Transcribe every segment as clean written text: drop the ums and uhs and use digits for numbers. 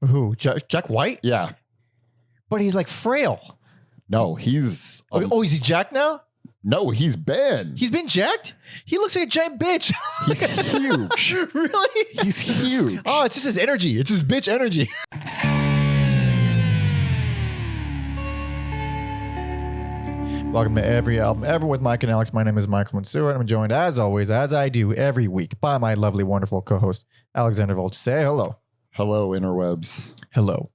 Who? Jack White? Yeah. But he's like frail. No, he's... is he jacked now? No, he's been. He's been jacked? He looks like a giant bitch. He's huge. Really? He's huge. Oh, it's just his energy. It's his bitch energy. Welcome to Every Album Ever with Mike and Alex. My name is Michael Mansour, and I'm joined, as always, as I do every week, by my lovely, wonderful co-host, Alexander Volch. Say hello. Hello, interwebs. Hello.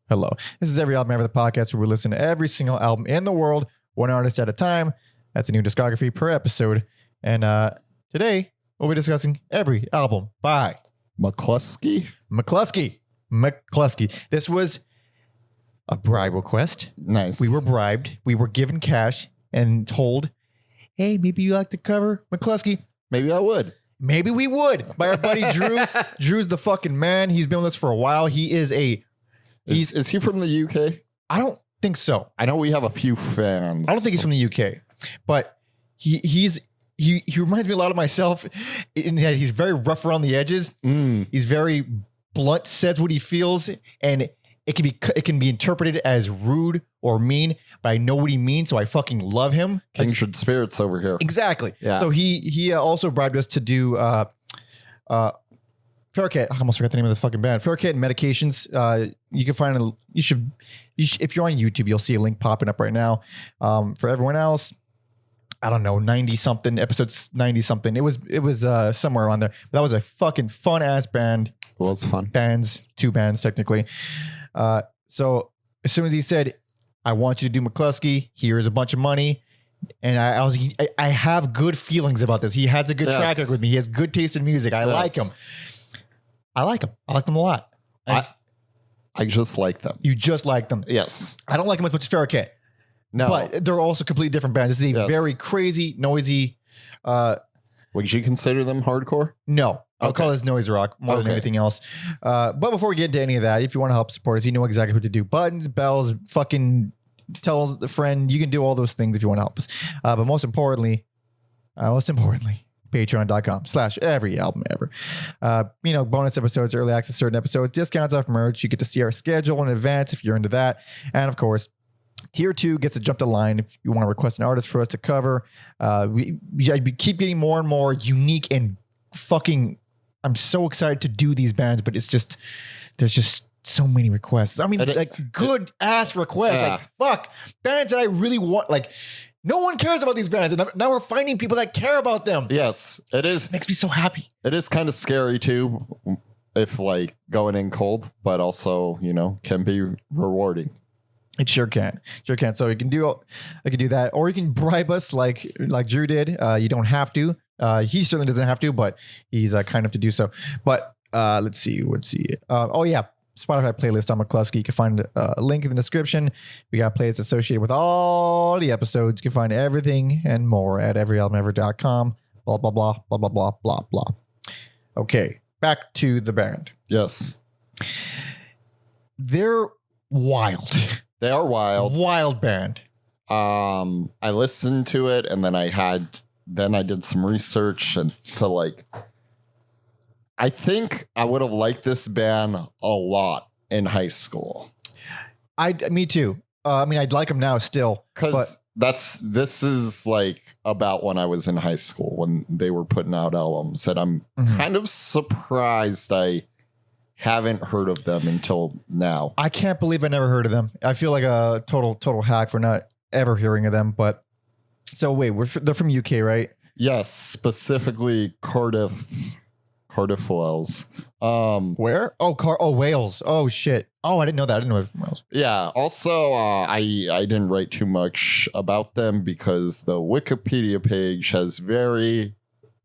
This is Every Album Ever, the podcast where we listen to every single album in the world, one artist at a time. That's a new discography per episode. And today, we'll be discussing every album by Mclusky. Mclusky. This was a bribe request. Nice. We were bribed. We were given cash and told, hey, maybe you like to cover Mclusky. Maybe I would. Maybe we would. By our buddy Drew. Drew's the fucking man. He's been with us for a while. He is Is he from the UK? I don't think so. I know we have a few fans. I don't think he's from the UK, but he reminds me a lot of myself in that he's very rough around the edges. He's very blunt, says what he feels, and it can be interpreted as rude or mean, but I know what he means, so I fucking love him. Kindred spirits over here. Exactly. Yeah. So he also bribed us to do Faircat. I almost forgot the name of the fucking band. Faircat and Medications. You can find you should if you're on YouTube, you'll see a link popping up right now. For everyone else, I don't know, 90 something episodes, 90 something. It was somewhere around there. But that was a fucking fun ass band. Well, it's fun. Two bands technically. So as soon as he said, I want you to do Mclusky, here's a bunch of money. And I have good feelings about this. He has a good track record with me. He has good taste in music. I like him. I like them a lot. I just like them. You just like them. Yes. I don't like them as much as Faircat. No. But they're also completely different bands. This is a very crazy, noisy. Would you consider them hardcore? No. I'll call this noise rock more than anything else. But before we get into any of that, if you want to help support us, you know exactly what to do. Buttons, bells, fucking tell a friend. You can do all those things if you want to help us. But most importantly, patreon.com/everyalbumever. Bonus episodes, early access to certain episodes, discounts off merch. You get to see our schedule in advance if you're into that. And of course, Tier 2 gets to jump the line if you want to request an artist for us to cover. We keep getting more and more unique and fucking... I'm so excited to do these bands, but there's just so many requests. I mean, good ass requests. Yeah. Like, fuck, bands that I really want. Like, no one cares about these bands, and now we're finding people that care about them. Yes, it is. It makes me so happy. It is kind of scary too, if like going in cold, but also can be rewarding. It sure can. So you can do that, or you can bribe us like Drew did. You don't have to. He certainly doesn't have to, but he's kind enough to do so. But let's see. Spotify playlist on Mclusky. You can find a link in the description. We got playlists associated with all the episodes. You can find everything and more at everyalbumever.com. Blah, blah, blah, blah, blah, blah, blah, blah. Okay, back to the band. Yes. They're wild. They are wild. Wild band. I listened to it, and then I did some research and I think I would have liked this band a lot in high school. Me too. I'd like them now still. Because this is like about when I was in high school when they were putting out albums, and I'm kind of surprised I haven't heard of them until now. I can't believe I never heard of them. I feel like a total hack for not ever hearing of them. But so wait, they're from UK, right? Yes, specifically Cardiff, Wales. Where? Wales. Oh shit. Oh, I didn't know that. I didn't know it was from Wales. Yeah. Also, I didn't write too much about them because the Wikipedia page has very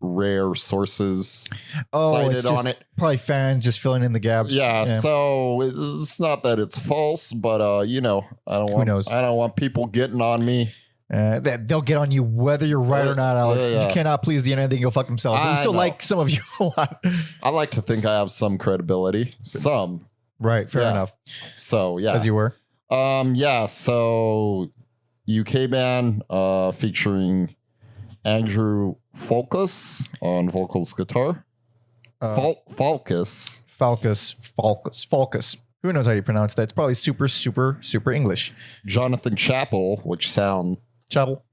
rare sources cited on it. Probably fans just filling in the gaps. Yeah. So it's not that it's false, but I don't want people getting on me. They'll get on you whether you're right or not, Alex. You cannot please the internet. They can go fuck themselves. But we still like some of you a lot. I like to think I have some credibility. Some. Right. Fair enough. So, yeah. As you were. So UK band featuring Andrew Falkous on vocals guitar. Falkous. Who knows how you pronounce that? It's probably super, super, super English. Jonathan Chappell, which sound Chapel.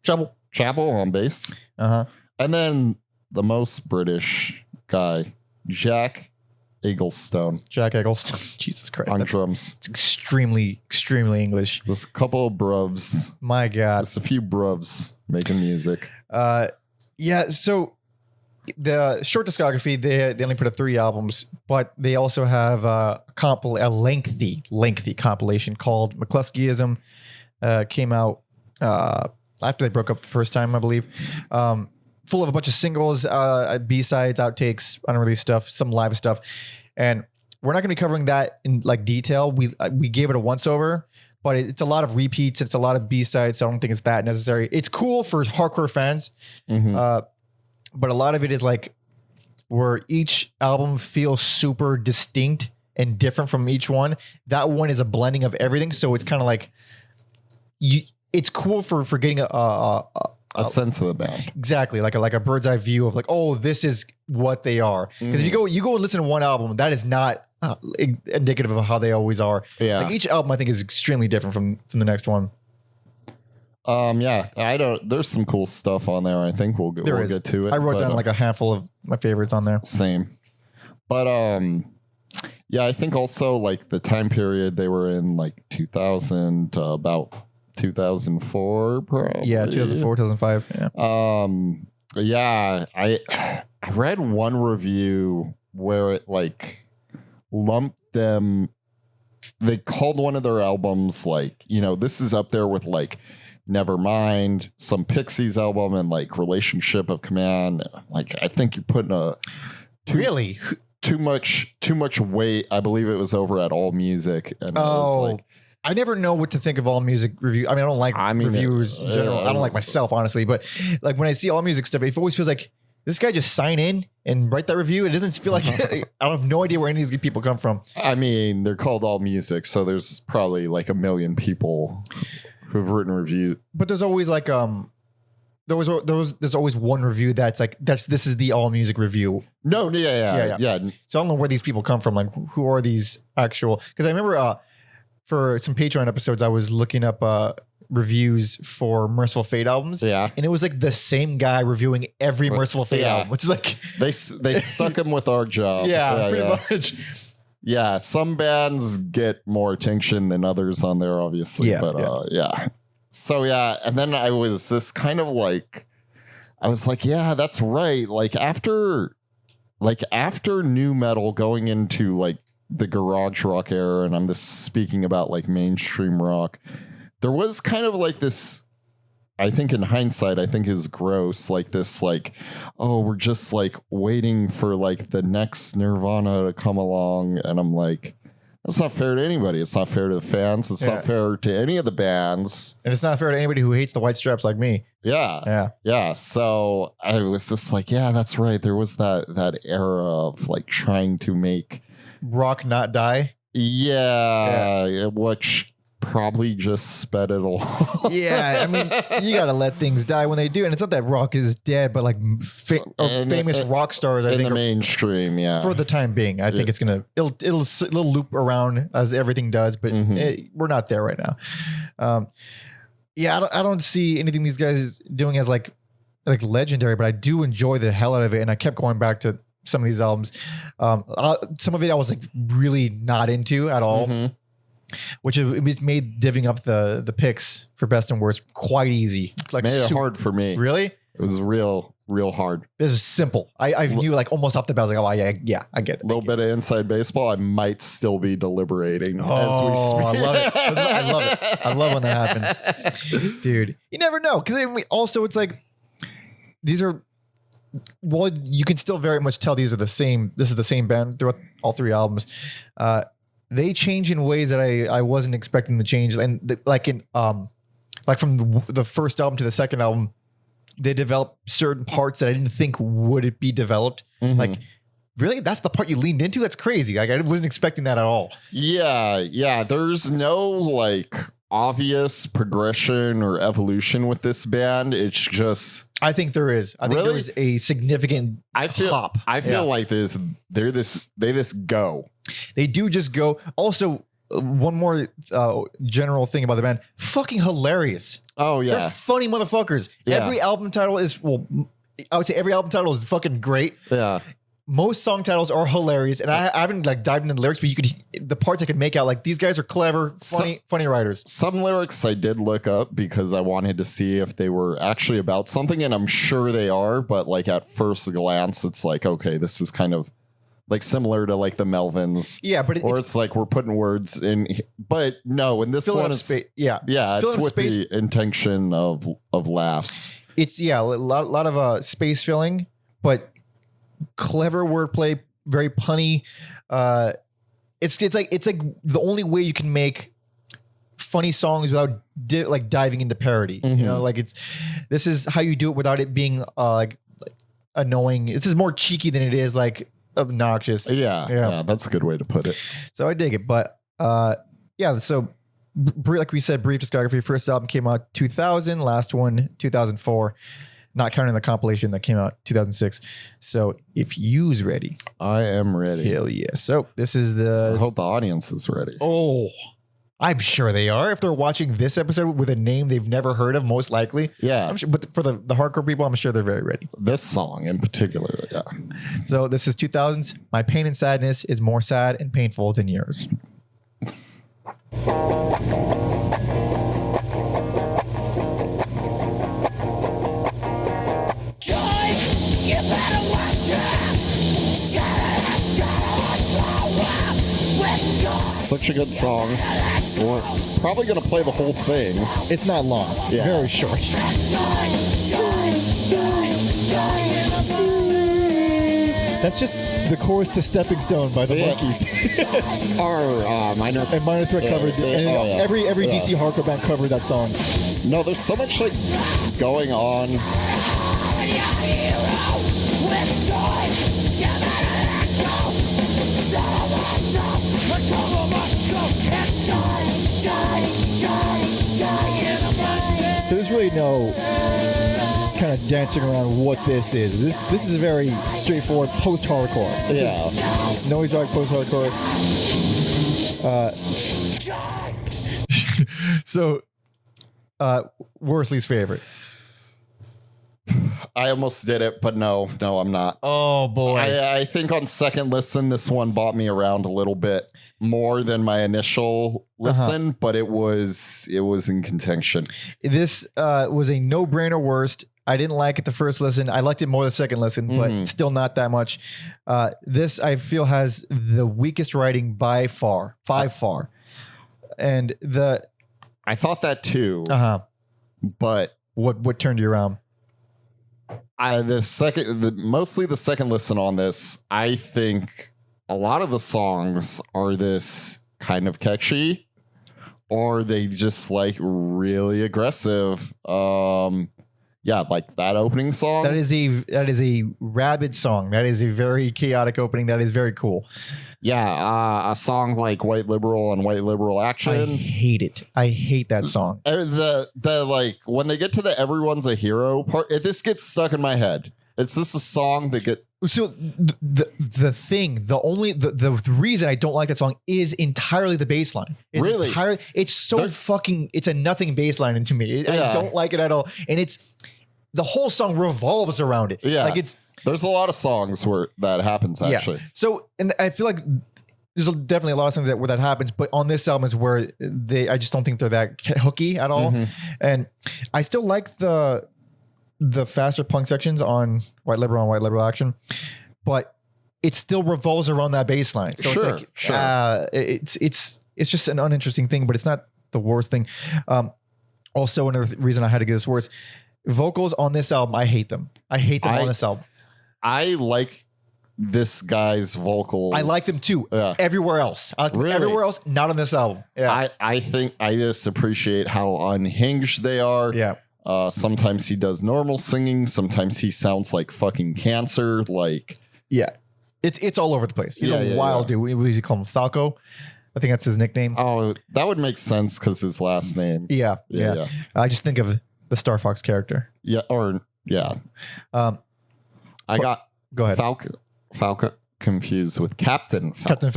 Chappell on bass. Uh-huh. And then the most British guy, Jack Egglestone. Jack Egglestone. Jesus Christ. On drums. It's extremely, extremely English. There's a couple of bruvs. My God. Just a few bruvs making music. Yeah, so the short discography, they only put out 3 albums, but they also have a lengthy compilation called Mcluskyism. Came out after they broke up the first time, I believe. Full of a bunch of singles, B-sides, outtakes, unreleased stuff, some live stuff. And we're not going to be covering that in like detail. We gave it a once over, but it's a lot of repeats. It's a lot of B-sides. So I don't think it's that necessary. It's cool for hardcore fans. But a lot of it is like where each album feels super distinct and different from each one. That one is a blending of everything. So it's kind of like it's cool for getting a sense of the band. Exactly. Like a bird's eye view of like, oh, this is what they are. Because if you go and listen to one album, that is not indicative of how they always are. Yeah. Like each album I think is extremely different from the next one. Yeah, there's some cool stuff on there. I think we'll get to it. I wrote down like a handful of my favorites on there. Same. But yeah, I think also like the time period they were in, like 2000 to about 2004 probably. Yeah, 2004, 2005. Yeah. Yeah, I read one review where it like lumped them. They called one of their albums like, this is up there with like Nevermind, some Pixies album, and like Relationship of Command. Like, I think you're putting too much weight. I believe it was over at All Music, and I never know what to think of All Music review. I mean, I don't like reviewers in general. I don't like myself, honestly, but like when I see All Music stuff, it always feels like this guy just sign in and write that review. It doesn't feel like I have no idea where any of these people come from. I mean, they're called All Music, so there's probably like 1 million people who've written reviews. But there's always like there's always one review that's like this is the All Music review. No, yeah. So I don't know where these people come from. Like, who are these actual? Because I remember for some Patreon episodes, I was looking up reviews for Merciful Fate albums. Yeah, and it was like the same guy reviewing every Merciful Fate album, which is like they stuck him with our job. Yeah, pretty much. Yeah, some bands get more attention than others on there, obviously. Yeah, but yeah. So yeah, and then I was like, yeah, that's right. Like after nu metal going into like the garage rock era, and I'm just speaking about like mainstream rock, there was kind of like this, I think in hindsight, I think is gross, like this, like, oh, we're just like waiting for like the next Nirvana to come along. And I'm like, that's not fair to anybody. It's not fair to the fans. It's not fair to any of the bands. And it's not fair to anybody who hates the white stripes like me. Yeah. So I was just like, yeah, that's right. There was that era of like trying to make rock not die. Yeah. Which probably just sped it along. Yeah, I mean, you gotta let things die when they do, and it's not that rock is dead, but like famous rock stars, I think, in the mainstream, for the time being, I think it'll loop around as everything does, but we're not there right now. I don't see anything these guys doing as like legendary, but I do enjoy the hell out of it, and I kept going back to some of these albums. Some of it I was like really not into at all. Which it made divvying up the picks for best and worst quite easy. Like made it hard for me. Really? It was real hard. This is simple. I knew like almost off the bat. I was like, oh yeah, I get it. A little bit of inside baseball. I might still be deliberating as we speak. I love it. I love it. I love when that happens, dude. You never know, because also it's like these are. Well, you can still very much tell these are the same. This is the same band throughout all 3 albums. They change in ways that I wasn't expecting to change, and like from the first album to the second album, they developed certain parts that I didn't think would be developed. Like, really, that's the part you leaned into? That's crazy. Like, I wasn't expecting that at all. Yeah. There's no like obvious progression or evolution with this band. It's just, I think there is. I think there is a significant hop. I feel like they just go. They do just go. Also, one more general thing about the band. Fucking hilarious. Oh They're yeah. funny motherfuckers. Yeah. Every album title is, well, I would say every album title is fucking great. Yeah. Most song titles are hilarious, and I haven't like dived into the lyrics, but the parts I could make out, like these guys are clever, funny writers. Some lyrics I did look up because I wanted to see if they were actually about something, and I'm sure they are, but like at first glance, it's like, okay, this is kind of like similar to like the Melvins. Yeah, but it's like we're putting words in, but no, in this one, it's yeah, it's with the intention of laughs. It's a lot of space filling, but clever wordplay, very punny. It's like the only way you can make funny songs without like diving into parody. Mm-hmm. You know, like this is how you do it without it being like annoying. This is more cheeky than it is like obnoxious. Yeah, that's a good way to put it. So I dig it, but so like we said, brief discography. First album came out 2000, last one 2004. Not counting the compilation that came out 2006. So if you's ready. I am ready. Hell yeah. So this is I hope the audience is ready. Oh, I'm sure they are. If they're watching this episode with a name they've never heard of, most likely. Yeah. I'm sure, but for the hardcore people, I'm sure they're very ready. This song in particular, yeah. So this is 2000s. My pain and sadness is more sad and painful than yours. Such a good song. We're probably going to play the whole thing. It's not long. Yeah. Very short. That's just the chorus to Stepping Stone by the Monkees. Or Minor Threat covered. Every DC hardcore band covered that song. No, there's so much like going on. There's really no kind of dancing around what this is. This is a very straightforward post-hardcore. Noise rock post-hardcore. So, worst, least favorite. I almost did it, but no, I'm not. Oh boy. I think on second listen, this one bought me around a little bit more than my initial listen, but it was in contention. This was a no-brainer worst. I didn't like it the first listen. I liked it more the second listen, but still not that much. This I feel has the weakest writing by far. And I thought that too. But what turned you around? Mostly the second listen on this, I think a lot of the songs are this kind of catchy, or they just like really aggressive. Like that opening song. That is a rabid song. That is a very chaotic opening. That is very cool. Yeah, a song like White Liberal and White Liberal Action. I hate it. I hate that song. The like when they get to the Everyone's a Hero part, this gets stuck in my head. It's just a song that gets. So the reason I don't like that song is entirely the bass line. Really? It's so it's a nothing bass line to me. I don't like it at all. And the whole song revolves around it. Yeah. Like there's a lot of songs where that happens actually. Yeah. So, and I feel like there's definitely a lot of songs where that happens, but on this album is where I just don't think they're that hooky at all. And I still like the faster punk sections on White Liberal and White Liberal Action, but it still revolves around that bass line. So it's just an uninteresting thing, but it's not the worst thing. Also, another reason I had to get this worse, vocals on this album, I hate them. I hate them on this album. I like this guy's vocals. I like them too. Everywhere else. I like them everywhere else, not on this album. Yeah. I think I just appreciate how unhinged they are. Yeah. Sometimes he does normal singing. Sometimes he sounds like fucking cancer. Like, yeah, it's all over the place. He's a wild dude. What do you call him? Falco. I think that's his nickname. Oh, that would make sense because his last name. Yeah. I just think of the Star Fox character. Yeah. Go ahead. Falco. confused with Captain Falcon. Captain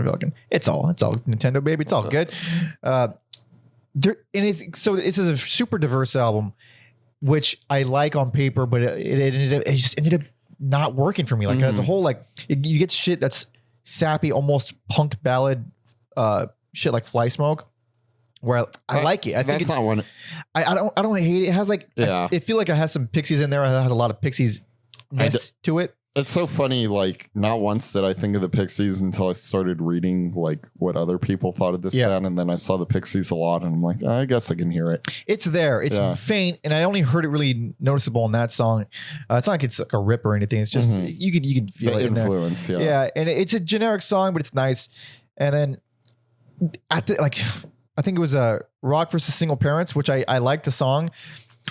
Falcon. It's all Nintendo, baby. It's all good. So this is a super diverse album, which I like on paper, but it just ended up not working for me. Like as a whole, like you get shit that's sappy, almost punk ballad, shit like Fly Smoke, where I like it. I think that's not one. I don't hate it. It has like I feel like it has some Pixies in there. It has a lot of Pixies-ness to it. It's so funny. Like not once did I think of the Pixies until I started reading like what other people thought of this band, and then I saw the Pixies a lot, and I'm like, I guess I can hear it. It's there. It's faint, and I only heard it really noticeable in that song. It's not like it's like a rip or anything. It's just you can feel the it influence. In there. Yeah, and it's a generic song, but it's nice. And then I think it was Rock versus Single Parents, which I like the song.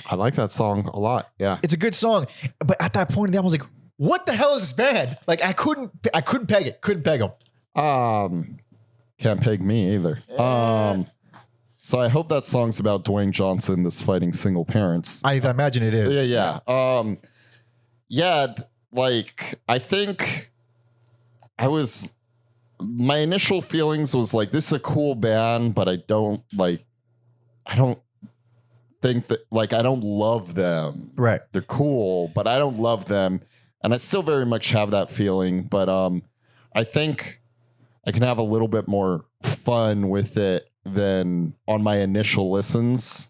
I like that song a lot. Yeah, it's a good song, but at that point, I was like, what the hell is this band? Like I couldn't peg it. Couldn't peg them. Can't peg me either. Yeah. So I hope that song's about Dwayne Johnson that's fighting single parents. I imagine it is. Yeah. Like I think my initial feelings was like, this is a cool band, but I don't think that, like, I don't love them. Right. They're cool, but I don't love them. And I still very much have that feeling, but I think I can have a little bit more fun with it than on my initial listens.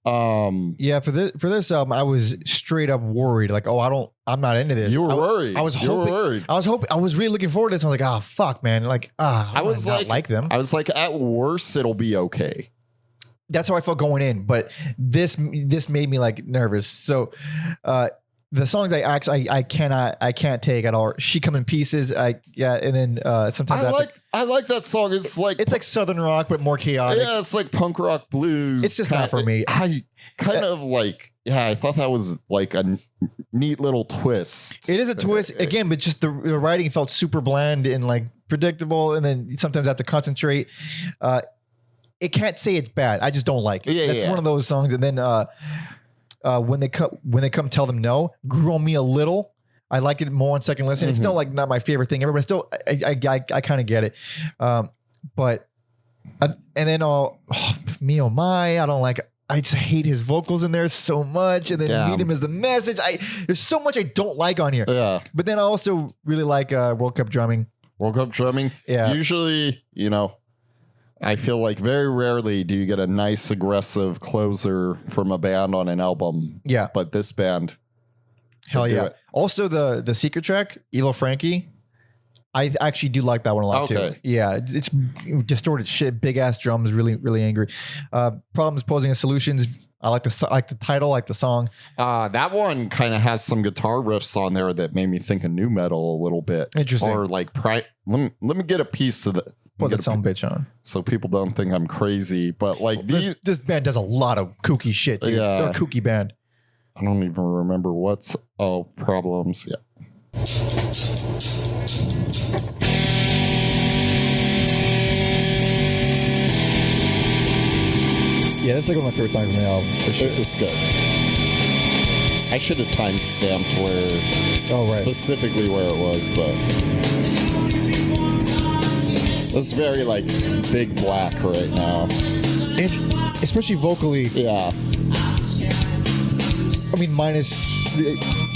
Yeah, for this album, I was straight up worried. Like, I'm not into this. You were worried. I was hoping. I was really looking forward to this. I was like, fuck, man. Like, I was like them. I was like, at worst, it'll be okay. That's how I felt going in, but this made me like nervous. So, the songs I can't take at all. She Come in Pieces. And then sometimes I like that song. It's like Southern rock, but more chaotic. Yeah, it's like punk rock blues. It's just not for me. I thought that was like a neat little twist. It is a twist again, but just the writing felt super bland and like predictable. And then sometimes I have to concentrate. It can't say it's bad. I just don't like it. That's one of those songs. And then when they come tell them no, grew on me a little. I like it more on second listen. It's still like not my favorite thing ever, but still I kind of get it. But and then Me Oh My, I don't like it. I just hate his vocals in there so much. And then Meet Him Is the Message. There's so much I don't like on here. Yeah. But then I also really like World Cup Drumming. World Cup Drumming. Yeah. Usually, I feel like very rarely do you get a nice aggressive closer from a band on an album. Yeah. But this band. Hell yeah. Also the secret track, Elo Frankie. I actually do like that one a lot too. Yeah. It's distorted shit, big ass drums, really, really angry. Problems Posing as Solutions. I like the title, like the song. That one kind of has some guitar riffs on there that made me think of nu metal a little bit. Interesting. Or like let me get a piece of the Put the some bitch on, so people don't think I'm crazy. But like this band does a lot of kooky shit. Dude. Yeah, they're a kooky band. I don't even remember what's Problems. Yeah. Yeah, that's like one of my favorite songs in the album. For sure. It's good. I should have time stamped specifically where it was, but. It's very like Big Black right now. Especially vocally. Yeah. I mean,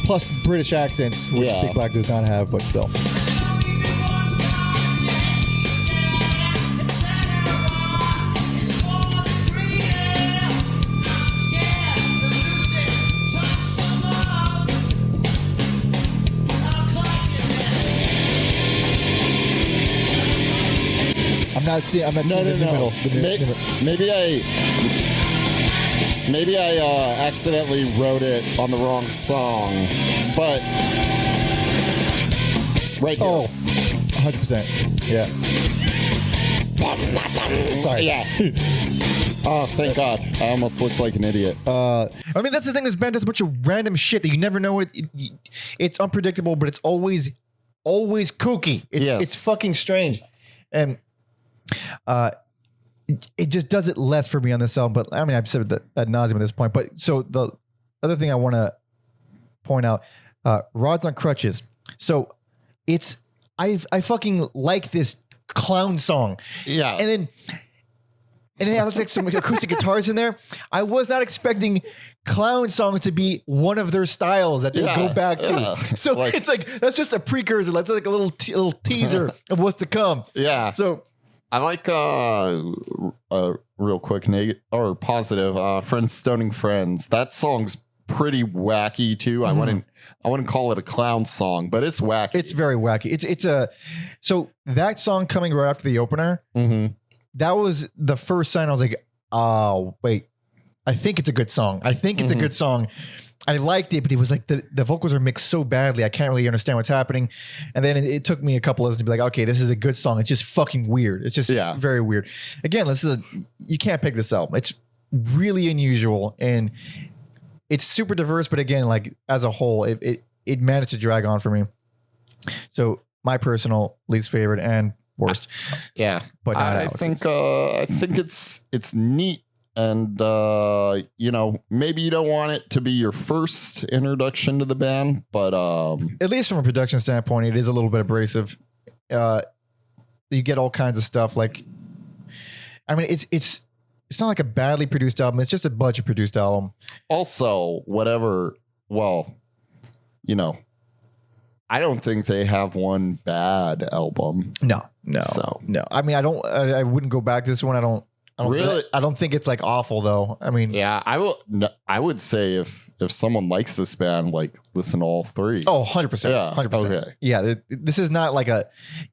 plus British accents, which Big Black does not have, but still. I'm not seeing the middle. Maybe I accidentally wrote it on the wrong song, but right here. Oh, 100%. Yeah. Sorry. Yeah. Oh, thank God. I almost looked like an idiot. I mean, that's the thing. This band does a bunch of random shit that you never know. It's unpredictable, but it's always kooky. It's fucking strange. And it just does it less for me on this album. But I mean, I've said it ad nauseum at this point. But so the other thing I want to point out, Rods on Crutches. So it's I fucking like this clown song. Yeah. And it has like some acoustic guitars in there. I was not expecting clown songs to be one of their styles that they go back to. So like, it's like, that's just a precursor. That's like a little teaser of what's to come. Yeah. So I like real quick negative or positive. Friends Stoning Friends. That song's pretty wacky too. I wouldn't call it a clown song, but it's wacky. It's very wacky. So that song coming right after the opener. That was the first sign I was like, oh, wait, I think it's a good song. I think it's a good song. I liked it, but it was like the vocals are mixed so badly. I can't really understand what's happening. And then it took me a couple of listens to be like, okay, this is a good song. It's just fucking weird. It's just very weird. Again, you can't pick this album. It's really unusual and it's super diverse. But again, like as a whole, it managed to drag on for me. So my personal least favorite and worst. But I think it's neat, and maybe you don't want it to be your first introduction to the band, but at least from a production standpoint, it is a little bit abrasive. You get all kinds of stuff. Like, I mean, it's not like a badly produced album. It's just a budget produced album. Also, whatever. Well, I don't think they have one bad album. No. So no. I mean, I wouldn't go back to this one. I don't really. I don't think it's like awful though. I mean, yeah, I would say if someone likes this band, like listen to all three. Oh, 100%. Yeah. 100%. Okay. Yeah. This is not like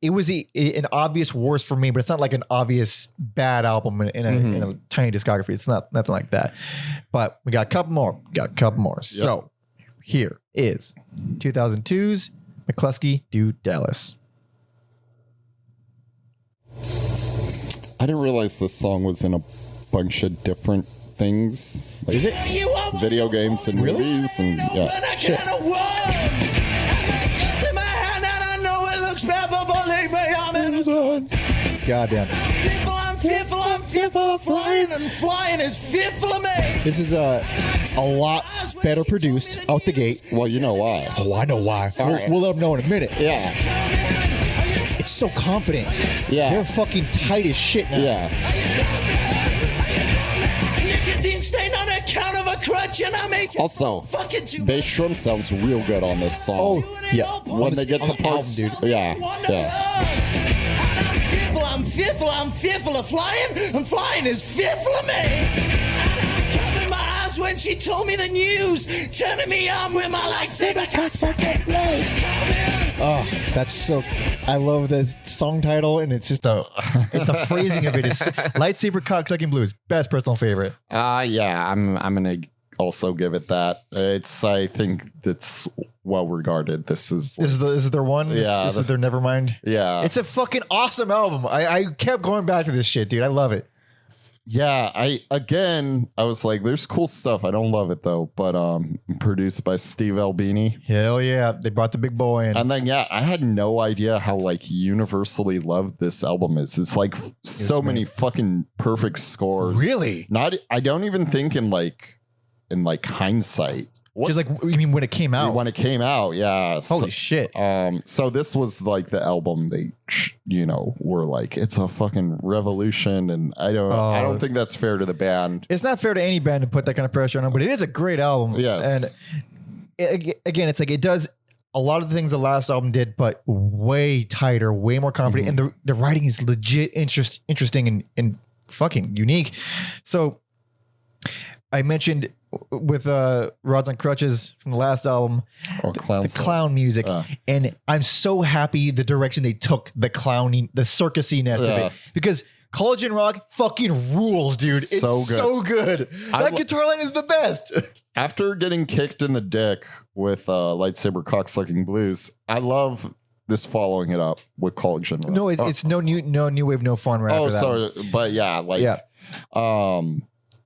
it was an obvious worst for me, but it's not like an obvious bad album in a tiny discography. It's nothing like that, but we got a couple more. Yep. So here is 2002's McClusky Do Dallas. I didn't realize this song was in a bunch of different things. Like is it? Video games and movies and Shit. Goddamn. I'm fearful of flying, and flying is fearful of me. This is a lot better produced out the gate. Well, you know why. Oh, I know why. We'll let them know in a minute. Yeah. It's so confident. Yeah. They're fucking tight as shit now. Yeah. Nicotine stain on account of a crutch, and I make also, bass drum sounds real good on this song. Oh, yeah. When they get to parts, dude. Yeah. I'm fearful of flying, and flying is fearful of me. And I covered my eyes when she told me the news, turning me on with my lightsaber cocksucking blows. Oh, that's so. I love the song title, and it's just the phrasing of it is lightsaber cocksucking blues. Best personal favorite. Yeah, I'm gonna also give it that. I think that's well regarded. This is their one. Yeah, this is their Nevermind. Yeah, it's a fucking awesome album. I kept going back to this shit, dude. I love it. Yeah, I was like, there's cool stuff. I don't love it though, but produced by Steve Albini. Hell yeah, they brought the big boy in. And then I had no idea how like universally loved this album is. It's like so many fucking perfect scores. Really? I don't even think in hindsight. Just like, you mean when it came out? When it came out, yeah. Holy shit. So this was like the album they, were like, it's a fucking revolution. And I don't think that's fair to the band. It's not fair to any band to put that kind of pressure on them, but it is a great album. Yes. And again, it's like it does a lot of the things the last album did, but way tighter, way more confident. And the writing is legit interesting and fucking unique. So I mentioned with Rods on Crutches from the last album, the clown music, and I'm so happy the direction they took the clowning, the circusiness of it, because Collagen Rock fucking rules, dude. It's so good. That guitar line is the best. After getting kicked in the dick with lightsaber cocksucking blues, I love this following it up with Collagen Rock. No, it's no new wave, no fun. Right after that sorry, but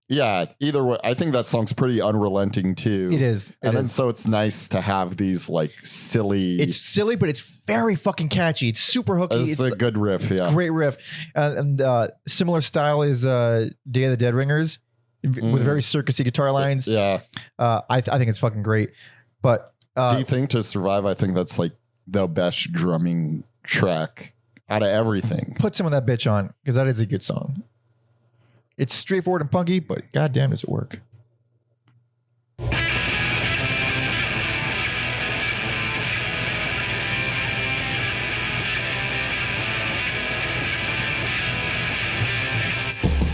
yeah, either way, I think that song's pretty unrelenting too. It is. Then so it's nice to have these like silly. It's silly, but it's very fucking catchy. It's super hooky. It's a good riff, yeah. Great riff. And similar style is Day of the Dead Ringers with very circusy guitar lines. Yeah. I think it's fucking great. But do you think To Survive, I think that's like the best drumming track out of everything. Put some of that bitch on, because that is a good song. It's straightforward and punky, but goddamn does it work.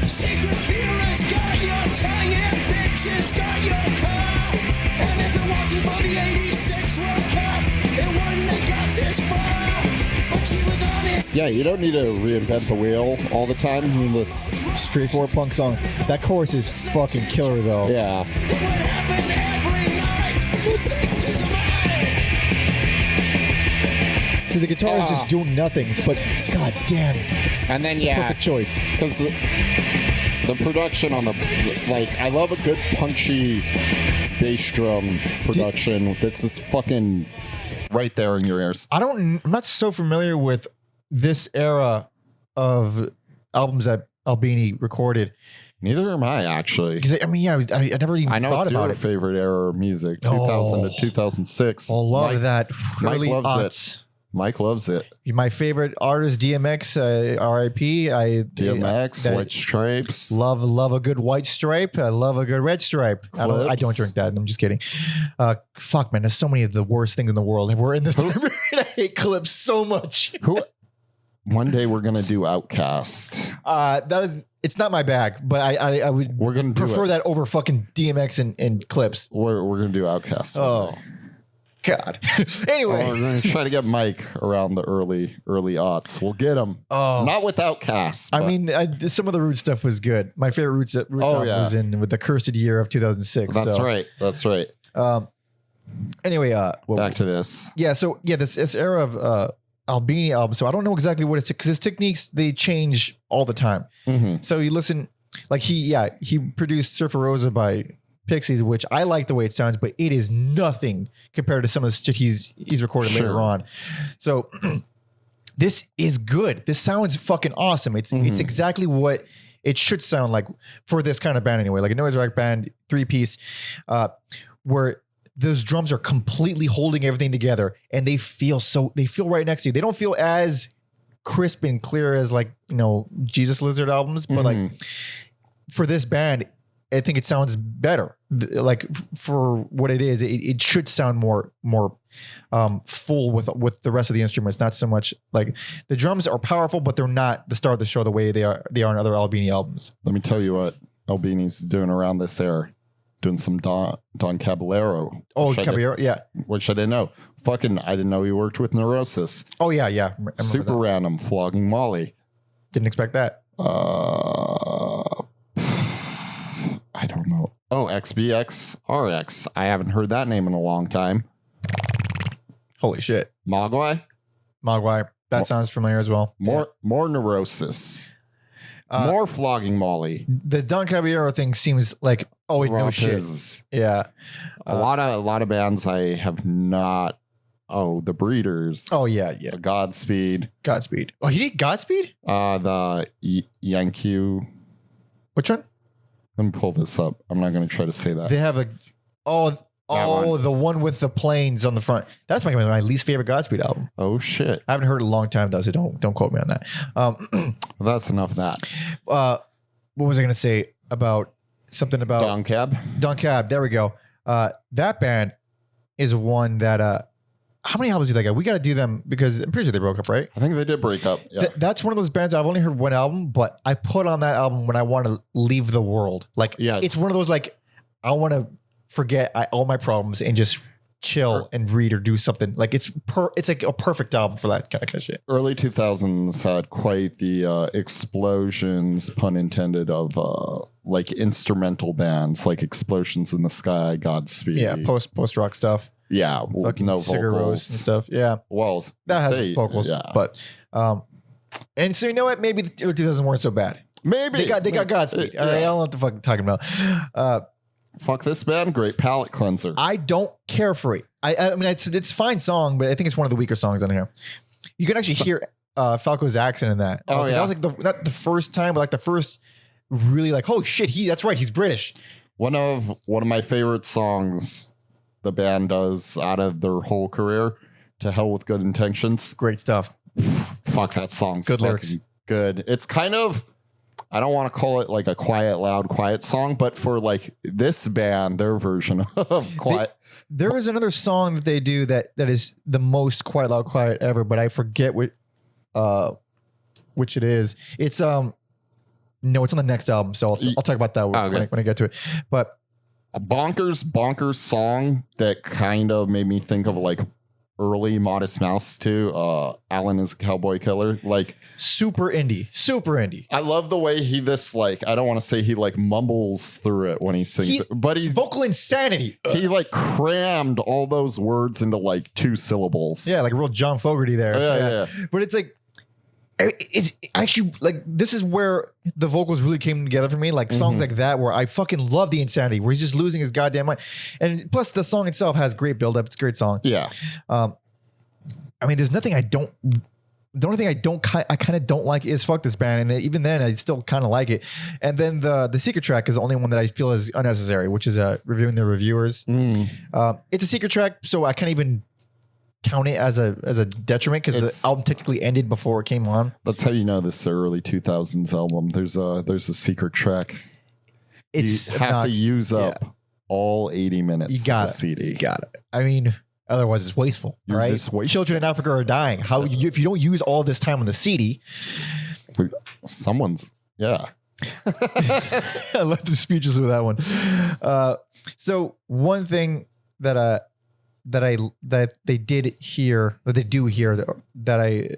Secret Fuhrer's got your tongue and bitches got your car. And if it wasn't for the 86 World Cup, it wouldn't have got this far. But she was on it. Yeah, you don't need to reinvent the wheel all the time. This Straightforward punk song. That chorus is fucking killer, though. yeah. It would happen every night. You think to somebody. See, the guitar is just doing nothing, but goddamn, And then perfect choice. because the production on the I love a good punchy bass drum production. This is fucking right there in your ears. I'm not so familiar with this era of albums that Albini recorded. Neither am I, actually. Because I mean, yeah, I never even I know thought it's about your it. favorite era of music, 2000 to 2006. I love Mike, that. Mike Early loves aughts. it. Mike loves it. My favorite artist, DMX, R.I.P. DMX, White Stripes. Love a good white stripe. I love a good red stripe. I don't Clips. drink that. I'm just kidding. Fuck, man. There's so many of the worst things in the world. We're in this. I hate Clips so much. Who? One day we're gonna do Outkast. It's not my bag, but I would We're gonna do prefer it. that over fucking DMX and Clips. We're gonna do Outkast. Oh, God. Anyway. We're gonna try to get Mike around the early aughts. We'll get him. Oh. Not with Outkast. I but mean, some of the Roots stuff was good. My favorite Roots album was in with the Cursed Year of 2006. that's right. That's right. Anyway, Back to this. yeah. So yeah, this era of Albini album. So I don't know exactly what it's, because his techniques, they change all the time. Mm-hmm. So you listen, like he produced Surfer Rosa by Pixies, which I like the way it sounds, but it is nothing compared to some of the shit he's recorded later on. So this is good. This sounds fucking awesome. It's exactly what it should sound like for this kind of band anyway. Like a noise rock band, 3-piece, where those drums are completely holding everything together, and they feel right next to you. They don't feel as crisp and clear as like, Jesus Lizard albums, but like for this band, I think it sounds better. Like for what it is, it should sound more full with the rest of the instruments. Not so much like the drums are powerful, but they're not the star of the show the way they are in other Albini albums. Let me tell you what Albini's doing around this era. Doing some Don Caballero. Oh, Caballero, yeah. Which I didn't know. I didn't know he worked with Neurosis. Oh, yeah. I remember Super that. Random, Flogging Molly. Didn't expect that. I don't know. Oh, XBX RX. I haven't heard that name in a long time. Holy shit. Mogwai? Mogwai. That sounds familiar as well. More Neurosis. More Flogging Molly. The Don Caballero thing seems like, no shit. Yeah. A lot of bands I have not. Oh, the Breeders. Oh, yeah. Godspeed. Oh, he did Godspeed? The Yankee. Which one? Let me pull this up. I'm not going to try to say that. They have one. the one with the planes on the front. That's my least favorite Godspeed album. Oh shit! I haven't heard it in a long time though, so don't quote me on that. Well, that's enough of that. What was I going to say about something about Don Cab? There we go. That band is one that. How many albums do they got? We got to do them because I'm pretty sure they broke up, right? I think they did break up. Yeah. That's one of those bands I've only heard one album, but I put on that album when I want to leave the world. Like, it's one of those like I want to forget all my problems and just chill and read or do something. Like it's like a perfect album for that kind of shit. Early 2000s had quite the explosions, pun intended, of like instrumental bands like Explosions in the Sky, Godspeed. Yeah, post rock stuff. Yeah, fucking no Sigur Rós and stuff. Yeah, well, that has vocals. Yeah, but and so you know what? Maybe the 2000s weren't so bad. Maybe they got Godspeed. All right, I don't know what the fuck I'm talking about. Fuck this band, great palate cleanser. I don't care for it. I mean, it's a fine song, but I think it's one of the weaker songs on here. You can actually hear Falco's accent in that. That was like not the first time, but like the first really like, oh shit, that's right, he's British. One of my favorite songs the band does out of their whole career, To Hell with Good Intentions. Great stuff. Fuck, that song's Good fucking lyrics. good. It's kind of, I don't want to call it like a quiet, loud, quiet song, but for like this band, their version of quiet. There is another song that they do that is the most quiet, loud, quiet ever, but I forget which it is. It's no, it's on the next album, so I'll talk about that when I get to it. But a bonkers song that kind of made me think of like early Modest Mouse too. Alan is a Cowboy Killer. Like super indie. I love the way he I don't want to say he like mumbles through it when he sings it, but he vocal insanity. He like crammed all those words into like 2 syllables. Yeah, like a real John Fogerty there. Yeah. But it's like, it's actually like, this is where the vocals really came together for me. Like songs like that, where I fucking love the insanity, where he's just losing his goddamn mind. And plus the song itself has great build up. It's a great song. Yeah. I mean, there's nothing I don't, the only thing I kind of don't like is Fuck This Band. And even then I still kind of like it. And then the secret track is the only one that I feel is unnecessary, which is reviewing the reviewers. It's a secret track, so I can't even count it as a detriment because the album technically ended before it came on. That's how you know this is the early 2000s album. There's a secret track. You have to use up all 80 minutes of the CD. You got it. I mean, otherwise it's wasteful, right? Children in Africa are dying. If you don't use all this time on the CD? Yeah. I love the speeches with that one. So one thing that they did here, that they do here, that I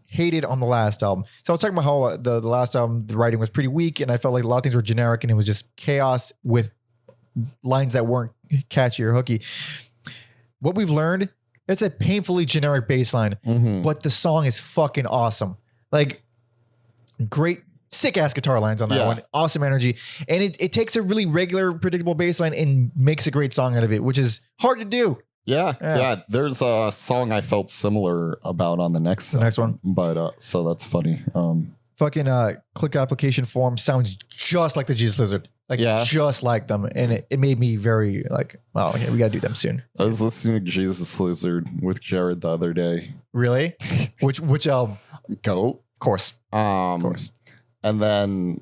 hated on the last album. So I was talking about how the last album, the writing was pretty weak, and I felt like a lot of things were generic, and it was just chaos with lines that weren't catchy or hooky. What we've learned, it's a painfully generic bass line, but the song is fucking awesome. Like, great, sick ass guitar lines on that one. Awesome energy. And it takes a really regular, predictable bass line and makes a great song out of it, which is hard to do. Yeah. There's a song I felt similar about on the next one. But so that's funny. Fucking click application form sounds just like the Jesus Lizard. Like, just like them. And it made me very like, oh, yeah, we got to do them soon. I was listening to Jesus Lizard with Jared the other day. Really? Which album? Goat. Of course. Of course. And then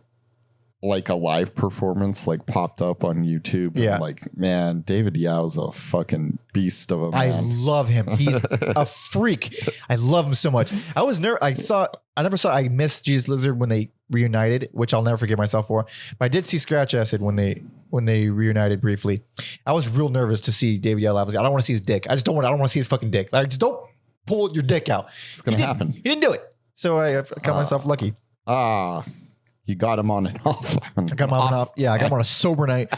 like a live performance like popped up on YouTube. And I'm like, man, David Yao's a fucking beast of a man. I love him. He's a freak. I love him so much. I missed Jesus Lizard when they reunited, which I'll never forgive myself for. But I did see Scratch Acid when they reunited briefly. I was real nervous to see David Yao live. I don't want to see his dick. I don't want to see his fucking dick. Like, just don't pull your dick out. It's gonna happen. He didn't do it. So I count myself lucky. You got him on and off. I got him on and off. Yeah, I got him on a sober night.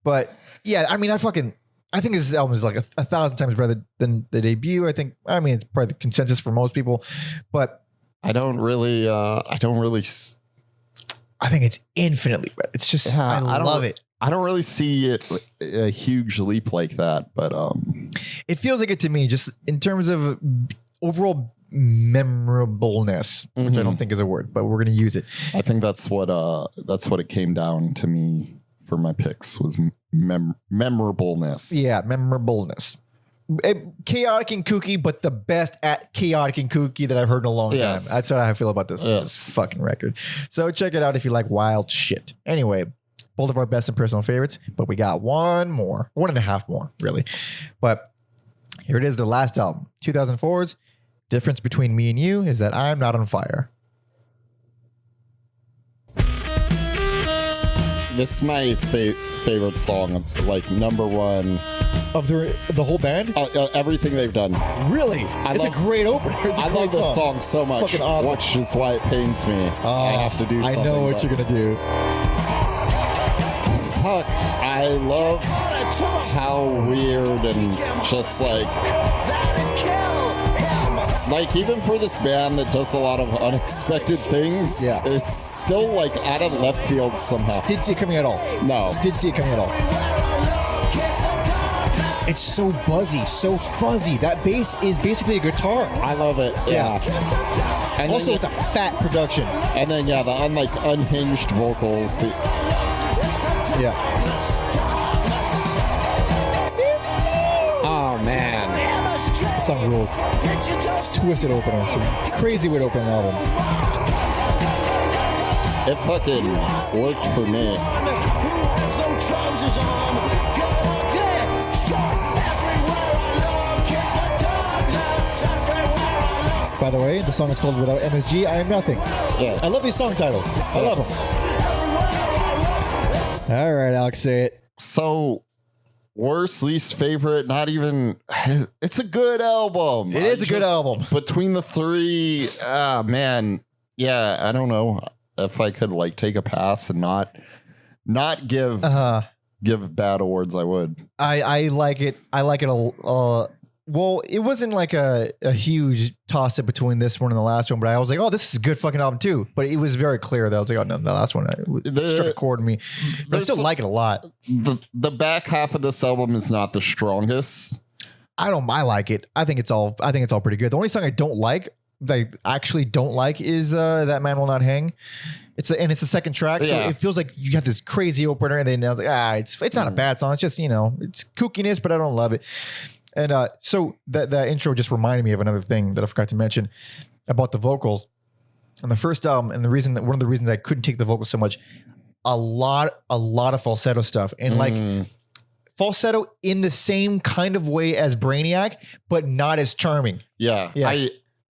But yeah, I mean, I think this album is like a 1,000 times better than the debut. It's probably the consensus for most people, but I think it's infinitely better. It's just, I love it. I don't really see it a huge leap like that, but it feels like it to me, just in terms of overall memorableness, which I don't think is a word, but we're going to use it. I think that's what it came down to me for my picks was memorableness. Yeah, memorableness. Chaotic and kooky, but the best at chaotic and kooky that I've heard in a long time. That's what I feel about this fucking record. So check it out if you like wild shit. Anyway, both of our best and personal favorites, but we got one and a half more, really. But here it is, the last album, 2004's Difference Between Me and You is that I'm Not on Fire. This is my favorite song, like number one of the whole band. Everything they've done. Really, it's a great opener. I love this song so much, fucking awesome. Which is why it pains me. I have to do something. I know what you're gonna do. Fuck, I love how weird and just like even for this band that does a lot of unexpected things, it's still like out of left field somehow. Didn't see it coming at all. No. Didn't see it coming at all. It's so buzzy, so fuzzy. That bass is basically a guitar. I love it. Yeah. And also, it's a fat production. And then, the unhinged vocals. Yeah. Oh, man. The song rules. It's twisted opener. Crazy way to open an album. It fucking worked for me. There's no trousers on. Go dead, shot everywhere I look. It's a darkness everywhere I look. By the way, the song is called Without MSG, I Am Nothing. Yes. I love these song titles. I love them. All right, Alex, say it. So, worst, least favorite, not even. It's a good album. It is a good album. Between the three, man, yeah, I don't know if I could like take a pass and not give bad awards. I would. I like it. I like it well, it wasn't like a huge toss up between this one and the last one, but I was like, oh, this is a good fucking album too. But it was very clear that I was like, oh no, the last one struck a chord in me. But I still like it a lot. The back half of this album is not the strongest. I like it. I think it's all pretty good. The only song I don't like, that I actually don't like, is That Man Will Not Hang. It's the second track, so it feels like you got this crazy opener, and then I was like, it's not a bad song. It's just, it's kookiness, but I don't love it. And so that intro just reminded me of another thing that I forgot to mention about the vocals on the first album, and one of the reasons I couldn't take the vocals so much, a lot of falsetto stuff, and like falsetto in the same kind of way as Brainiac, but not as charming. Yeah.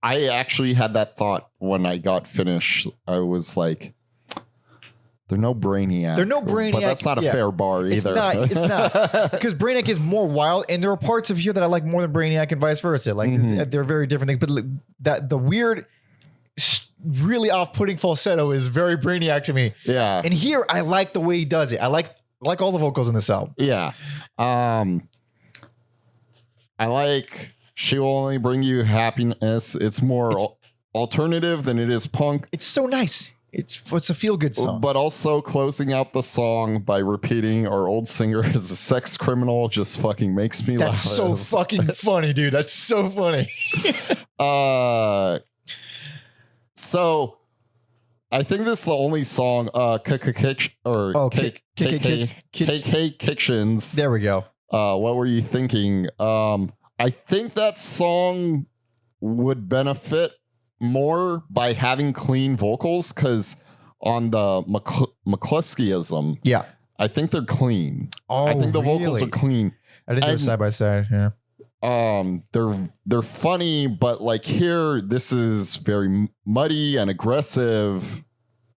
I actually had that thought when I got finished. I was like, they're no Brainiac. But that's not a fair bar either. It's not. Because Brainiac is more wild, and there are parts of here that I like more than Brainiac and vice versa. Like, they're very different things. But the weird, really off-putting falsetto is very Brainiac to me. Yeah. And here, I like the way he does it. I like all the vocals in this album. Yeah. I like She Will Only Bring You Happiness. It's more alternative than it is punk. It's so nice. It's a feel-good song. But also closing out the song by repeating our old singer is a sex criminal just fucking makes me laugh. That's so fucking funny, dude. That's so funny. So I think this is the only song KK Kictions. There we go. What were you thinking? I think that song would benefit more by having clean vocals, because on the Mcluskyism, I think they're clean. Oh, I think the vocals are clean. I didn't do it side by side. Yeah. They're funny, but like here, this is very muddy and aggressive,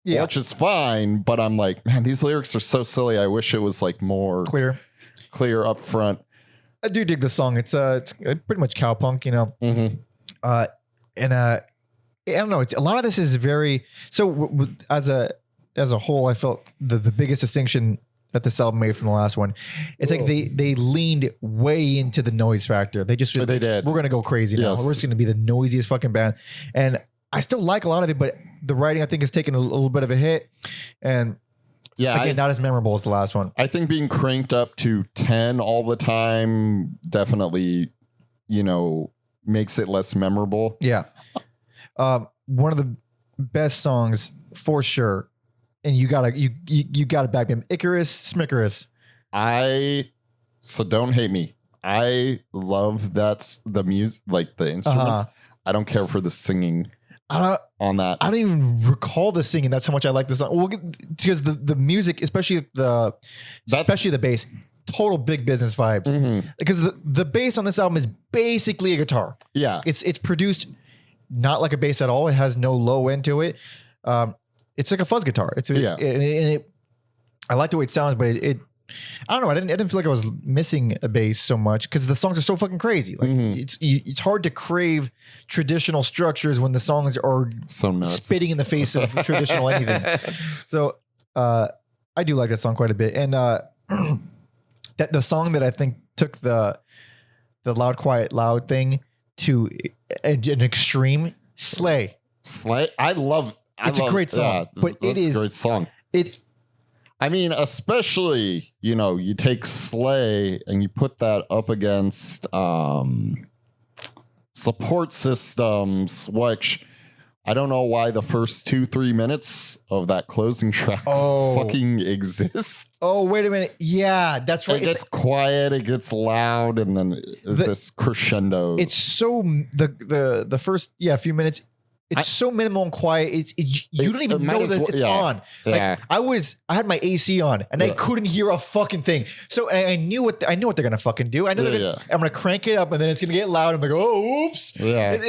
which is fine. But I'm like, man, these lyrics are so silly. I wish it was like more clear up front. I do dig the song. It's pretty much cowpunk, I don't know. A lot of this is very as a whole. I felt the biggest distinction that this album made from the last one. It's like they leaned way into the noise factor. They did. We're gonna go crazy now. We're just gonna be the noisiest fucking band. And I still like a lot of it, but the writing I think has taken a little bit of a hit. And again, not as memorable as the last one. I think being cranked up to 10 all the time definitely, makes it less memorable. Yeah. One of the best songs for sure, and you gotta back him. Icarus, Smickerus. So don't hate me. I love the music, like the instruments. I don't care for the singing on that. I don't even recall the singing. That's how much I like this song. Well, because the music, especially the bass, total Big Business vibes. Because the bass on this album is basically a guitar. Yeah, it's produced not like a bass at all. It has no low end to it. It's like a fuzz guitar. I like the way it sounds, but I don't know. I didn't feel like I was missing a bass so much because the songs are so fucking crazy. Like it's hard to crave traditional structures when the songs are so nuts, spitting in the face of traditional anything. So I do like that song quite a bit, and that the song that I think took the loud, quiet, loud thing to an extreme, Slay. I love. It's a great song, but it is a great song. I mean, especially, you take Slay and you put that up against Support Systems, I don't know why the first 2-3 minutes of that closing track fucking exist. Oh, wait a minute. Yeah, that's right. It gets quiet, it gets loud, and then this crescendo. It's so the first few minutes. It's so minimal and quiet. You don't even know that it's on. Like I had my AC on and I couldn't hear a fucking thing. So I knew what they're gonna fucking do. I know I'm gonna crank it up and then it's gonna get loud. I'm like, oh, oops. Yeah.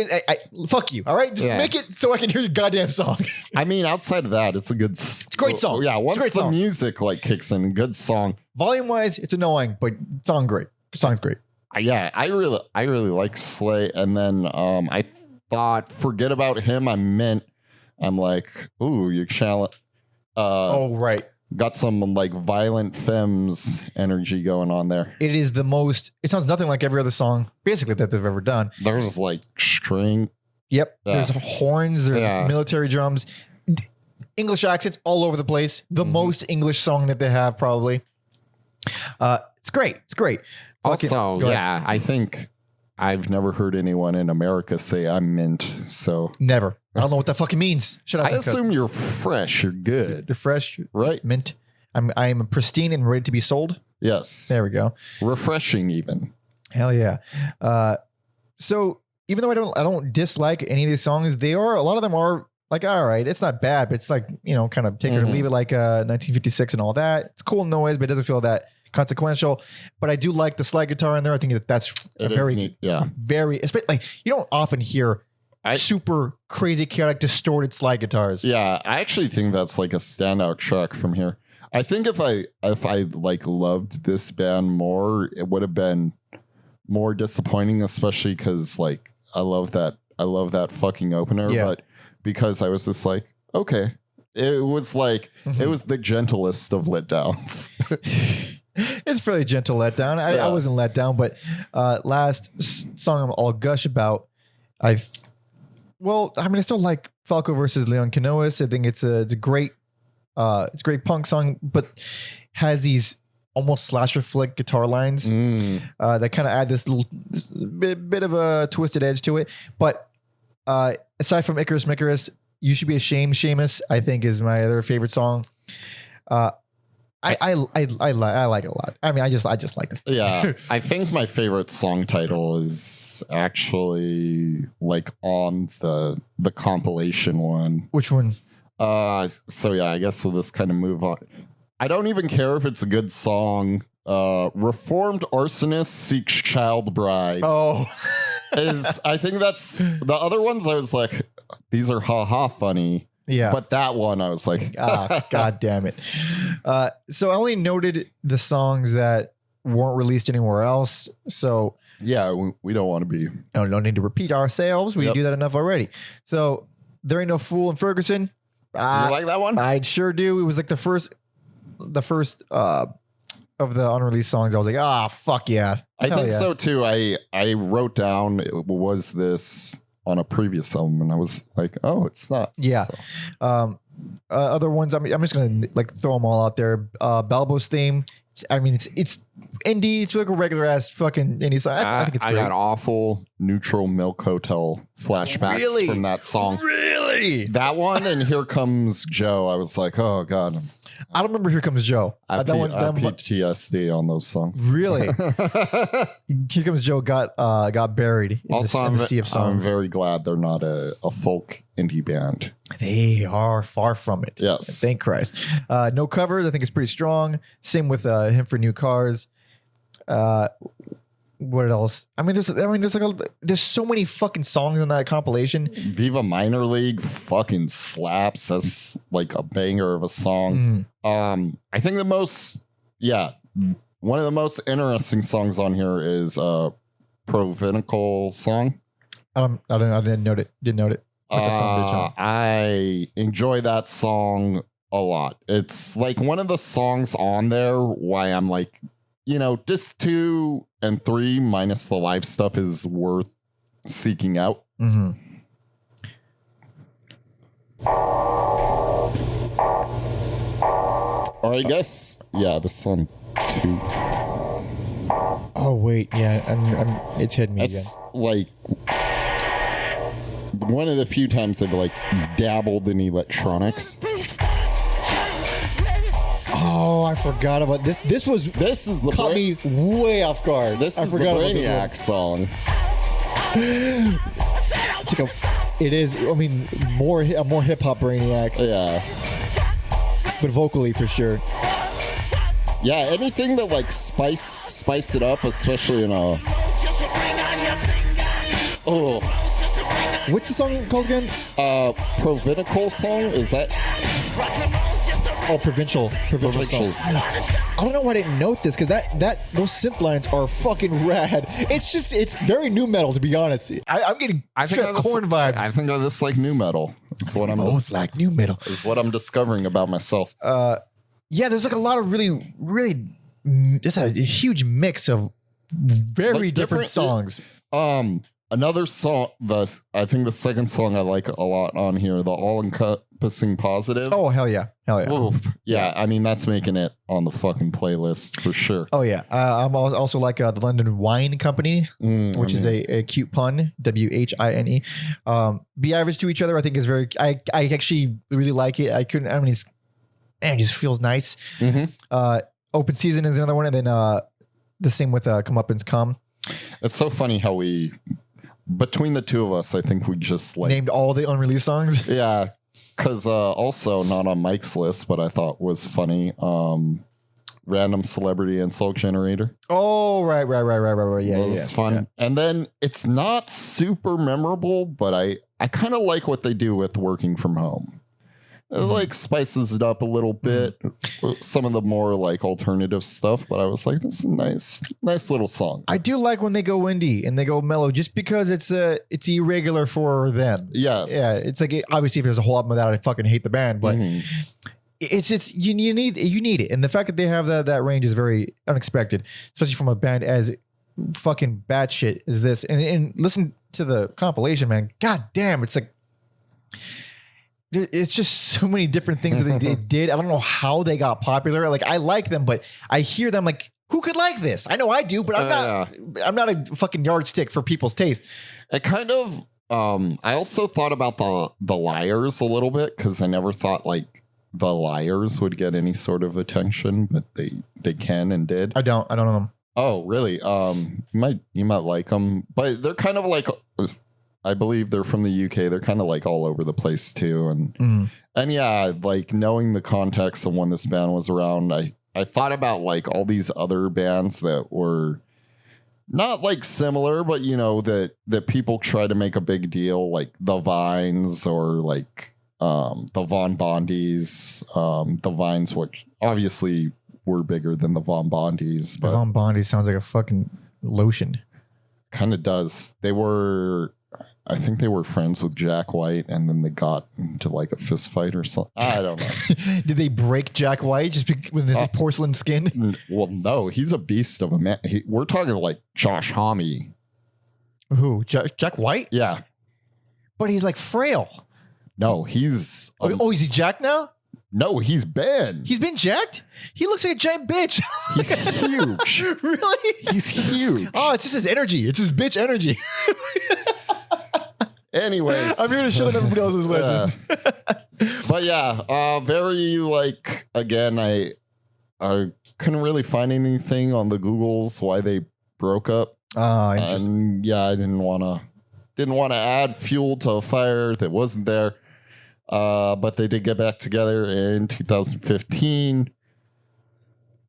Fuck you. All right, just make it so I can hear your goddamn song. I mean, outside of that, it's a good. It's a great song. Yeah, once the music like kicks in, good song. Volume wise, it's annoying, but song's great. Yeah, I really like Slay, and then I thought, forget about him. I'm like, ooh, you challenge. Right. Got some like violent femmes energy going on there. It is the most. It sounds nothing like every other song, basically, that they've ever done. There's like string. Yep. Yeah. There's horns. There's military drums. English accents all over the place. The most English song that they have, probably. It's great. It's great. Also, I think I've never heard anyone in America say I'm mint. So never. I don't know what that fucking means. Shut up. I assume you're fresh. You're good. You're fresh, right? Mint. I am pristine and ready to be sold. Yes. There we go. Refreshing, even. Hell yeah. So even though I don't dislike any of these songs, a lot of them are like, all right, it's not bad, but it's like, kind of take it or leave it, like 1956 and all that. It's cool noise, but it doesn't feel that consequential. But I do like the slide guitar in there. I think that's very neat. Yeah, very. Like, you don't often hear super crazy, chaotic, distorted slide guitars. Yeah, I actually think that's like a standout track from here. I think if I like loved this band more, it would have been more disappointing, especially because like I love that fucking opener. Yeah. But because I was just like, okay, it was like it was the gentlest of letdowns. It's fairly gentle letdown. I wasn't let down, but last song I'll gush about. I still like Falco versus Leon Canoas. I think it's a great punk song, but has these almost slasher flick guitar lines that kind of add this bit of a twisted edge to it. But aside from Icarus, You Should Be Ashamed, Seamus, I think is my other favorite song. I like it a lot. I mean, I just like this. Yeah, I think my favorite song title is actually like on the compilation one. Which one? So yeah, I guess we'll just kind of move on. I don't even care if it's a good song. Reformed Arsonist Seeks Child Bride. Oh, I think that's the other ones. I was like, these are funny. Yeah. But that one, I was like, God damn it. So I only noted the songs that weren't released anywhere else. So yeah, we don't want to be. No, don't need to repeat ourselves. We do that enough already. So There Ain't No Fool in Ferguson. You like that one? I sure do. It was like the first of the unreleased songs. I was like, fuck yeah. I think so too. I wrote down it was this on a previous album, and I was like, oh, it's not. Yeah. So. Other ones, I'm just gonna like throw them all out there. Balbo's theme. I mean, it's indie. It's like a regular ass fucking indie song. I think it's great. I got awful Neutral Milk Hotel flashbacks from that song. Really? That one and Here Comes Joe. I was like, oh god. I don't remember Here Comes Joe. I have PTSD on those songs. Really? Here Comes Joe got buried in the sea of songs. I'm very glad they're not a folk indie band. They are far from it. Yes. Thank Christ. No covers. I think it's pretty strong. Same with Him for New Cars. What else? There's so many fucking songs on that compilation. Viva Minor League fucking slaps. That's like a banger of a song. I think one of the most interesting songs on here is Provinical Song. I didn't note it. I enjoy that song a lot. It's like one of the songs on there why I'm like, disc 2 and 3 minus the live stuff is worth seeking out. Mm-hmm. Or I guess, this one 2. Oh wait, yeah, it's hitting me again. Like one of the few times they've like dabbled in electronics. Oh, I forgot about this. This is the caught me way off guard. This is the Brainiac song. It is. I mean, a more hip hop Brainiac. Yeah. But vocally for sure. Yeah, anything to like spice it up, especially in a. Oh. What's the song called again? Provincial song? Is that? Oh, provincial song. I don't know why I didn't note this, because those synth lines are fucking rad. It's very new metal, to be honest. I'm getting corn vibes. I think I just like new metal. That's what I'm like new metal. Is what I'm discovering about myself. Yeah, there's like a lot of really, it's a huge mix of very Like different songs. Another song, I think the second song I like a lot on here, the all-encompassing positive. Oh, hell yeah. Ooh, yeah, I mean, that's making it on the fucking playlist for sure. Oh, yeah. I'm also like the London Wine Company, which is a cute pun, WHINE. Be average to each other, I think is very, I actually really like it. It just feels nice. Open Season is another one. And then the same with Comeuppance Come. It's so funny how between the two of us, I think we just like named all the unreleased songs. Yeah, because also not on Mike's list, but I thought was funny. Random Celebrity Insult Generator. Oh, right. Yeah, it's fun. Yeah. And then it's not super memorable, but I kind of like what they do with Working From Home. It like spices it up a little bit. Some of the more like alternative stuff, but I was like, this is a nice little song. I do like when they go indie and they go mellow, just because it's irregular for them. Yes. Yeah. It's like, obviously if there's a whole album of that, I fucking hate the band, but it's you need it. And the fact that they have that range is very unexpected, especially from a band as fucking batshit as this. And listen to the compilation, man. God damn. It's like, it's just so many different things that they did. I don't know how they got popular. Like, I like them, but I hear them like, who could like this? I know I do, but I'm not a fucking yardstick for people's taste. It kind of, I also thought about the Liars a little bit, because I never thought like the Liars would get any sort of attention, but they can and did. I don't know them. Oh, really? You might like them, but they're kind of like, I believe they're from the UK. They're kind of like all over the place too. And yeah, like knowing the context of when this band was around, I thought about like all these other bands that were not like similar, but you know, that people try to make a big deal, like the Vines or like the Von Bondies, the Vines, which obviously were bigger than the Von Bondies. But the Von Bondies sounds like a fucking lotion. Kind of does. I think they were friends with Jack White, and then they got into like a fist fight or something. I don't know. Did they break Jack White just with his porcelain skin? Well, no, he's a beast of a man. We're talking like Josh Homme. Who? Jack White? Yeah. But he's like frail. No, he's... is he jacked now? No, he's been. He's been jacked? He looks like a giant bitch. He's huge. Really? He's huge. Oh, it's just his energy. It's his bitch energy. Anyways, I'm here to show them everybody else's legends. But yeah, very like, again, I couldn't really find anything on the Googles why they broke up. And yeah, I didn't want to add fuel to a fire that wasn't there. But they did get back together in 2015.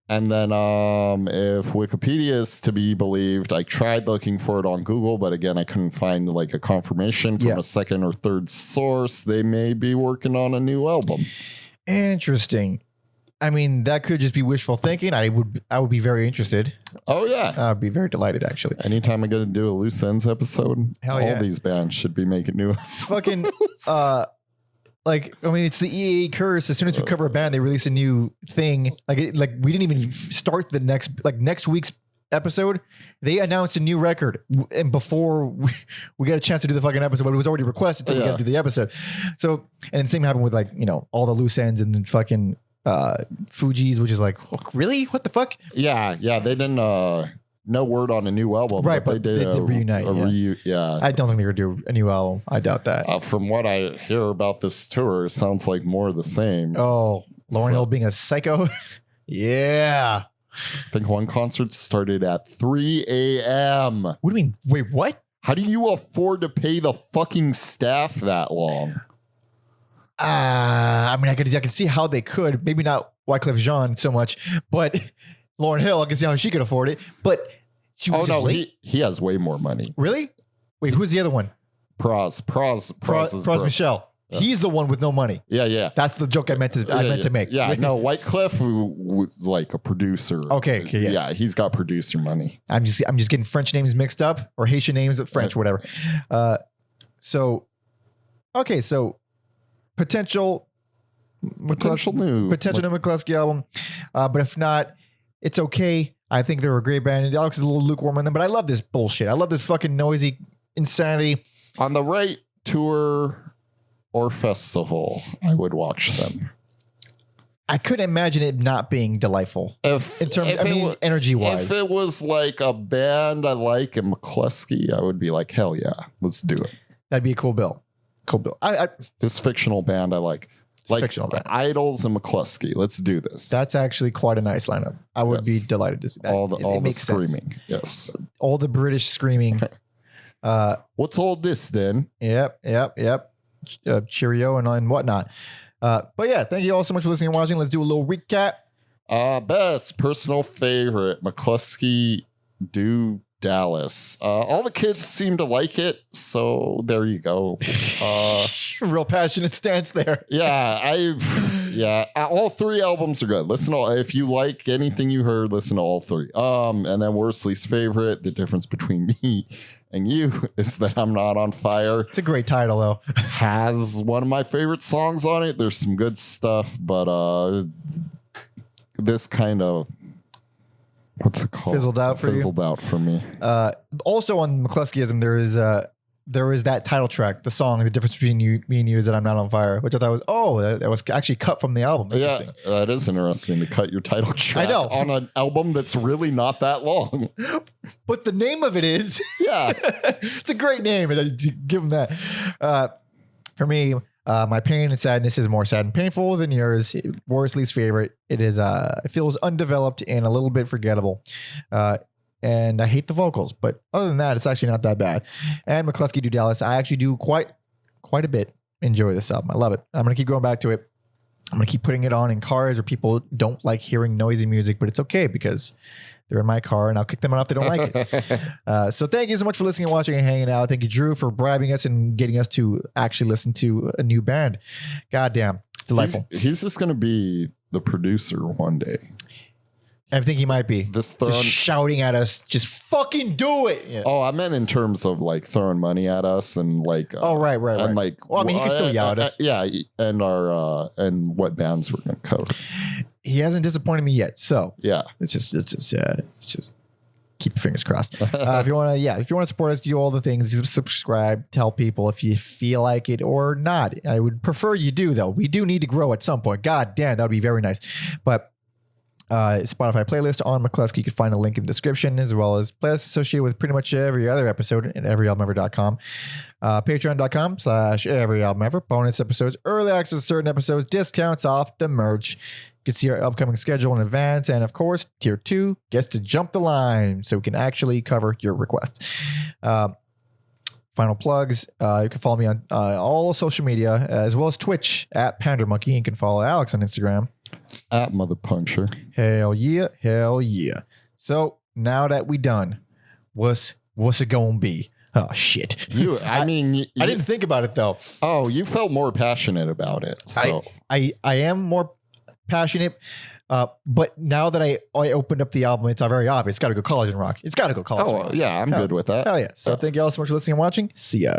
And then if Wikipedia is to be believed, I tried looking for it on Google, but again, I couldn't find like a confirmation from a second or third source. They may be working on a new album. Interesting. I mean, that could just be wishful thinking. I would be very interested. Oh, yeah. I'd be very delighted, actually. Anytime I get to do a Loose Ends episode, all these bands should be making new. Fucking... Like, I mean, it's the EA curse. As soon as we cover a band, they release a new thing. Like we didn't even start the next week's episode. They announced a new record, and before we got a chance to do the fucking episode, but it was already requested, so we got to do the episode. So, and the same happened with like, you know, all the Loose Ends and then fucking Fugees, which is like, oh, really? What the fuck? Yeah, they didn't. no word on a new album. Right, but they did reunite. Yeah. I don't think they're gonna do a new album. I doubt that. From what I hear about this tour, it sounds like more of the same. Oh, Lauryn So- Hill being a psycho. Yeah. I think one concert started at 3 a.m. What do you mean? Wait, what? How do you afford to pay the fucking staff that long? I mean, I can see how they could. Maybe not Wyclef Jean so much, but Lauryn Hill, I can see how she could afford it. But she was just late. He has way more money. Really? Wait, who's the other one? Pros Michelle. He's the one with no money. Yeah. That's the joke I meant to make. Yeah, no, Wyclef was like a producer. Okay, yeah. Yeah, he's got producer money. I'm just getting French names mixed up or Haitian names with French, whatever. So potential new Mclusky album. But if not, it's okay. I think they're a great band. Alex is a little lukewarm on them, but I love this bullshit. I love this fucking noisy insanity. On the right tour or festival, I would watch them. I couldn't imagine it not being delightful. Energy wise. If it was like a band I like and Mclusky, I would be like, hell yeah, let's do it. That'd be a cool bill. This fictional band I like fictional band. Idols and Mclusky. Let's do this. That's actually quite a nice lineup. I would be delighted to see that. All the screaming. Sense. Yes. All the British screaming. What's all this then? Yep. Cheerio and whatnot. But yeah, thank you all so much for listening and watching. Let's do a little recap. Best personal favorite, Mclusky do Dallas. All the kids seem to like it, so there you go. Real passionate stance there. All three albums are good. If you like anything you heard, listen to all three. And then worst least favorite, the difference between me and you is that I'm Not on Fire. It's a great title though. Has one of my favorite songs on it. There's some good stuff, but this kind of, what's it called? Fizzled out for you? Fizzled out for me. Also on Mcluskyism, there is that title track, the song, The Difference Between Me and You is That I'm Not on Fire, which I thought was, that was actually cut from the album. Yeah, that is interesting to cut your title track on an album that's really not that long. But the name of it is. Yeah. It's a great name, and I give them that. For me, my pain and sadness is more sad and painful than yours. Worst, least favorite. It feels undeveloped and a little bit forgettable. And I hate the vocals, but other than that, it's actually not that bad. And Mclusky do Dallas, I actually do quite a bit enjoy this album. I love it. I'm going to keep going back to it. I'm going to keep putting it on in cars where people don't like hearing noisy music, but it's okay because they're in my car and I'll kick them out if they don't like it. So thank you so much for listening and watching and hanging out. Thank you, Drew, for bribing us and getting us to actually listen to a new band. Goddamn. It's delightful. He's just going to be the producer one day. I think he might be just shouting at us, just fucking do it. Yeah. Oh, I meant in terms of like throwing money at us and like. Right. And like, well, I mean, he can still yell at us. Yeah, and our and what bands we're gonna cover. He hasn't disappointed me yet, so yeah, it's just keep your fingers crossed. If you want to support us, do all the things. Subscribe, tell people if you feel like it or not. I would prefer you do though. We do need to grow at some point. God damn, that would be very nice. But. Spotify playlist on Mclusky. You can find a link in the description, as well as playlists associated with pretty much every other episode at everyalbumever.com. Patreon.com/everyalbumever. Bonus episodes, early access to certain episodes, discounts off the merch. You can see our upcoming schedule in advance. And of course, tier 2 gets to jump the line so we can actually cover your requests. Final plugs. You can follow me on all social media, as well as Twitch at PanderMonkey. You can follow Alex on Instagram at Mother Puncture. Hell yeah. So now that we done, what's it gonna be? Oh shit. I didn't think about it though. Oh, you felt more passionate about it. So I am more passionate. But now that I opened up the album, it's very obvious. It's got to go College and Rock. It's got to go College and Rock. Yeah, I'm good with that. Hell yeah. So thank you all so much for listening and watching. See ya.